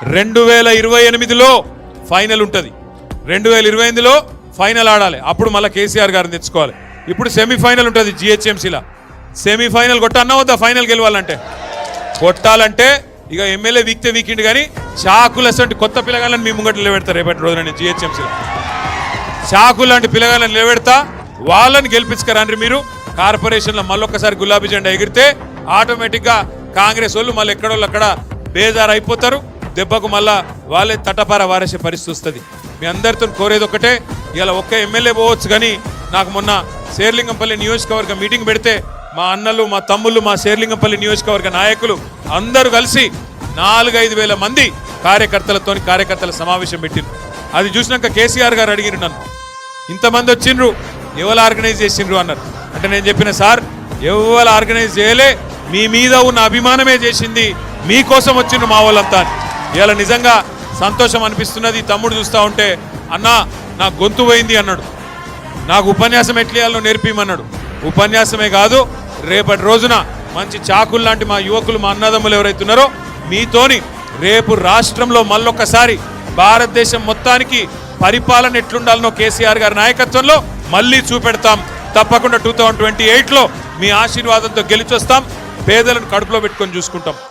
2028లో final ఉంటుంది, 2028లో final ఆడాలి. అప్పుడు మళ్ళీ కేసీఆర్ గారిని తెచ్చుకోవాలి. ఇప్పుడు సెమీఫైనల్ ఉంటుంది జిహెచ్ఎంసీలో. సెమీఫైనల్ కొట్టన్నా వద్దా? ఫైనల్ గెలవాలంటే కొట్టాలంటే ఇక ఎమ్మెల్యే వీక్తే వీకిండ్ కానీ చాకులు అసలు కొత్త పిల్లగాళ్ళని మీ ముంగట నిలబెడతారు. రేపటి రోజున నేను జిహెచ్ఎంసీలో చాకులు లాంటి పిల్లగాళ్ళని నిలబెడతా, వాళ్ళని గెలిపించుకరండి. మీరు కార్పొరేషన్లో మళ్ళొక్కసారి గులాబీ జెండా ఎగిరితే ఆటోమేటిక్గా కాంగ్రెస్ వాళ్ళు మళ్ళీ ఎక్కడోళ్ళు అక్కడ బేజారు అయిపోతారు. దెబ్బకు మళ్ళా వాళ్ళే తటపార వారేసే పరిస్థితి వస్తుంది. మీ అందరితో కోరేది ఒకటే, ఇలా ఒక్క ఎమ్మెల్యే పోవచ్చు కానీ నాకు మొన్న శేర్లింగంపల్లి నియోజకవర్గ మీటింగ్ పెడితే మా అన్నలు, మా తమ్ముళ్ళు, మా శేర్లింగంపల్లి నియోజకవర్గ నాయకులు అందరూ కలిసి 4-5 వేల మంది కార్యకర్తల సమావేశం పెట్టిండ్రు. అది చూసినాక కేసీఆర్ గారు అడిగిరు నన్ను, ఇంతమంది వచ్చిండ్రు ఎవరు ఆర్గనైజ్ చేసిండ్రు అన్నారు. అంటే నేను చెప్పిన సార్ ఎవరు ఆర్గనైజ్ చేయలే, మీ మీద ఉన్న అభిమానమే చేసింది, మీకోసం వచ్చిండ్రు మా వాళ్ళంతా. ఇలా నిజంగా సంతోషం అనిపిస్తున్నది. తమ్ముడు చూస్తూ ఉంటే అన్నా నా గొంతు పోయింది అన్నాడు. నాకు ఉపన్యాసం ఎట్లేయాలో నేర్పిమన్నాడు. ఉపన్యాసమే కాదు, రేపటి రోజున మంచి చాకులు లాంటి మా యువకులు, మా అన్నదమ్ములు ఎవరైతున్నారో మీతోని రేపు రాష్ట్రంలో మళ్ళొక్కసారి భారతదేశం మొత్తానికి పరిపాలన ఎట్లుండాలనో కేసీఆర్ గారి నాయకత్వంలో మళ్ళీ చూపెడతాం. తప్పకుండా 2028లో మీ ఆశీర్వాదంతో గెలిచొస్తాం. పేదలను కడుపులో పెట్టుకొని చూసుకుంటాం.